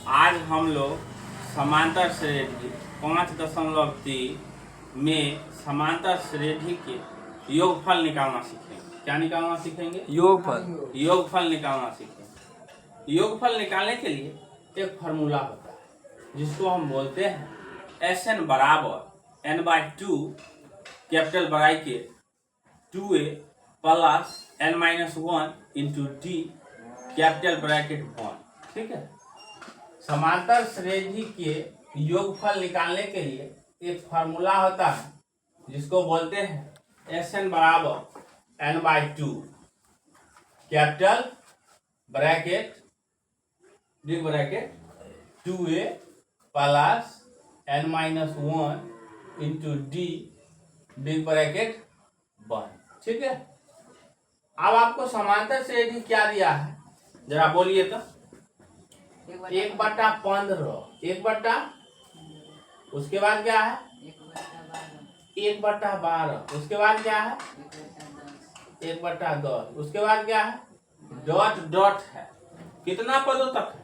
आज हम लोग समांतर श्रेणी 5.3 में समांतर श्रेणी के योगफल निकालना सीखेंगे। क्या निकालना सीखेंगे? योगफल निकालना सीखेंगे। योगफल निकालने के लिए एक फार्मूला होता है जिसको हम बोलते हैं Sn बराबर n/2 capital bracket 2a plus n-1 into D capital bracket 1। ठीक है। समांतर श्रेणी के योगफल निकालने के लिए एक फार्मूला होता है जिसको बोलते हैं Sn बराबर n/2 capital bracket big bracket 2a plus n-1 into D big bracket 1। ठीक है। अब आपको समांतर श्रेणी क्या दिया है जरा बोलिए तो। 1/15 1/, उसके बाद क्या है 1/12, उसके बाद क्या है 1/10, उसके बाद क्या है डॉट डॉट है। कितना पदों तक है?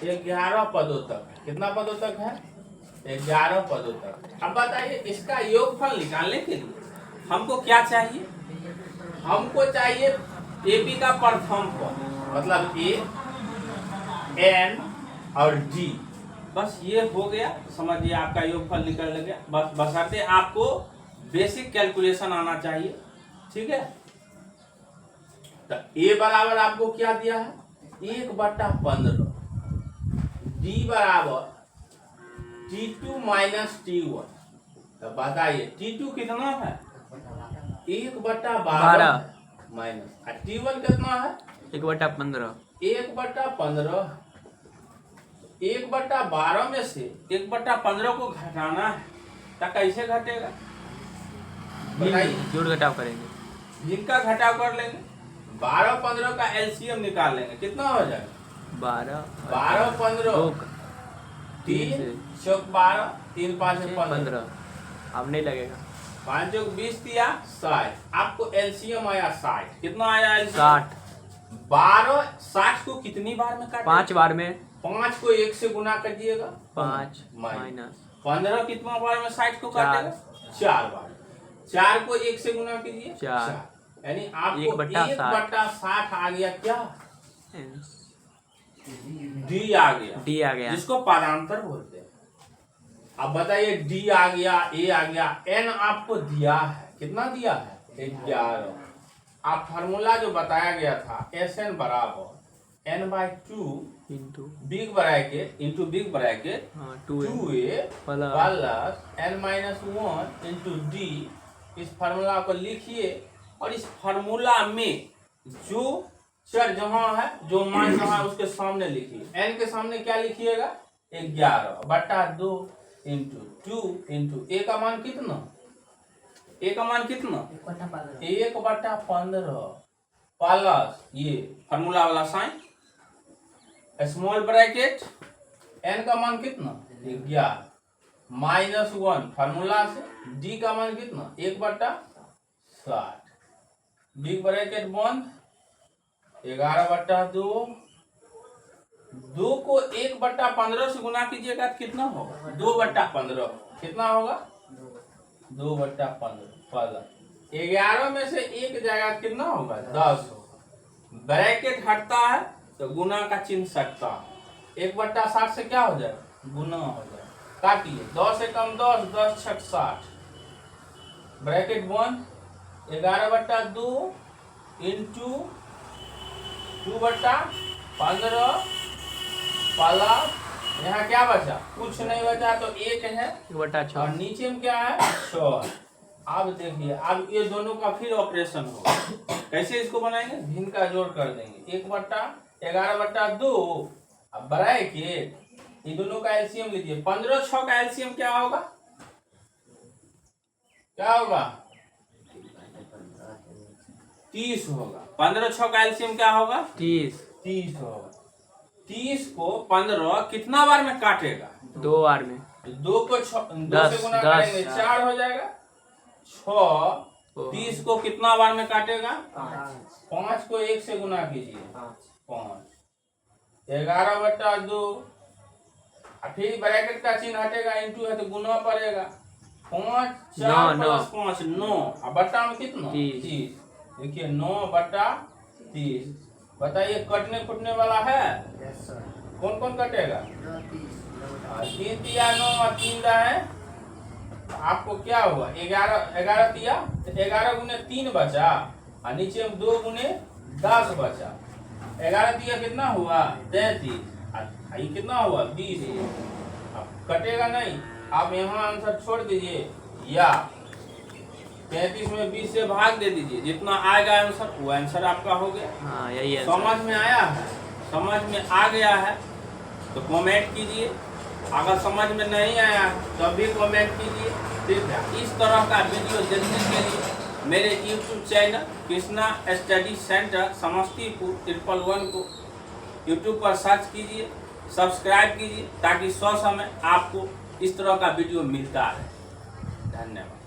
11 पदों तक है। कितना पदों तक है? 11 पदों तक। अब बताइए इसका योगफल निकालने के लिए हमको क्या चाहिए? हमको चाहिए एपी का प्रथम पद, मतलब ए एन और डी। बस ये हो गया, समझिए आपका योगफल निकल गया। बस बशर्ते आपको बेसिक कैलकुलेशन आना चाहिए। ठीक है। तो ए बराबर आपको क्या दिया है 1/15, डी बराबर T2 माइनस T1। तो बताइए T2 कितना है 1/12 माइनस T1 कितना है 1/15। 1/15 1/12 में से 1/15 को घटाना है तो कैसे घटेगा? जोड़ घटाव करेंगे, जिनका घटाव कर लेंगे। 12-15 का एलसीएम निकाल लेंगे। कितना हो जाएगा 12-15 3 चौक 12 3 5 15। अब नहीं लगेगा। 5 चौक 20 दिया 60। आपको एलसीएम आया 60। कितना आया एलसीएम? 60। 60 को कितनी बार में काटेगा? 5 बार में। 5 को 1 से गुना कर दिएगा 5 माइनस 15 कितना बार में 60 को काटेगा? 4 बार। 4 को 1 से गुना कीजिए 4। यानी आपको 1/60 आ गया। क्या डी आ गया, जिसको पदांतर बोलते हैं। अब बताइए डी आ गया, ए आ गया, एन आपको दिया है। कितना दिया है 11। आप फार्मूला जो बताया गया था Sn बराबर n/2 into big bracket into big bracket 2a plus n-1 into D. इस फार्मूला को लिखिए और इस फार्मूला में जो चर जहां है, जो मान जहां है, उसके सामने लिखिए। n के सामने क्या लिखिएगा 11/2 इंटू 2 इंटू ए का मान कितना? ए का मान कितना 1/15 प्लस ये फार्मूला वाला साइन स्मॉल ब्रैकेट n का मान कितना 11 -1 फार्मूला से d का मान कितना 1/60 बिग ब्रैकेट बंद 11/2। 2 को 1/15 से गुना कीजिएगा तो कितना होगा 2/15। कितना होगा 2/15 प्लस 11 में से 1 जाएगा कितना होगा 10 होगा। ब्रैकेट हटता है तो गुना का चिन्ह सकता है। 1/60 से क्या हो जाए गुना हो जाए। काटिए 10 से कम 10 10 छक 60 ब्रैकेट बंद 11/2 इंटू 2/15 प्लस यहाँ क्या बचा? कुछ नहीं बचा तो 1 है 1/6 और नीचे में क्या है 6। अब देखिए अब ये दोनों का फिर ऑपरेशन होगा। कैसे इसको बनाएंगे? भिन्न का जोड़ कर देंगे 1/11/2 अब ब्रैकेट ये दोनों का एलसीएम लीजिए। 15-6 का एलसीएम क्या होगा? क्या होगा 30 होगा। 15-6 का एलसीएम क्या होगा 30 होगा। 30 को 15 कितना बार में काटेगा 2 बार में। 2 को 2 से गुना करेंगे 4 हो जाएगा 6। 30 को कितना बार में काटेगा 5 को 1 से गुना कीजिए 5। 11/2, फिर ब्रैकेट का चिन्ह हटेगा, इंटू है तो गुना पड़ेगा। 5 4 + 5 9, अब बट्टा में कितना 30। देखिए 9/30। बताइए कटने फुटने वाला है? कौन कौन कटेगा? 3 तिया 9 और 3 है, आपको क्या हुआ? 11 तिया तो 11 गुने 3 बचा, और नीचे में 2 गुने 10 बचा। 11 तिया कितना हुआ? 33। ये कितना हुआ? 20। अब कटेगा नहीं, आप यहाँ आंसर छोड़ दीजिए, या 33 में 20 से भाग दे दीजिए, जितना आएगा आंसर वो आंसर आपका हो गया। हाँ यही है। समझ में आया है? समझ में आ गया है तो कमेंट कीजिए, अगर समझ में नहीं आया तब भी कमेंट कीजिए। ठीक है, इस तरह का वीडियो देखने के लिए मेरे YouTube channel Krishna study centre Samastipur 111 को YouTube पर सर्च कीजिए, सब्सक्राइब कीजिए, ताकि 100 समय आपको इस तरह का वीडियो मिलता है। धन्यवाद।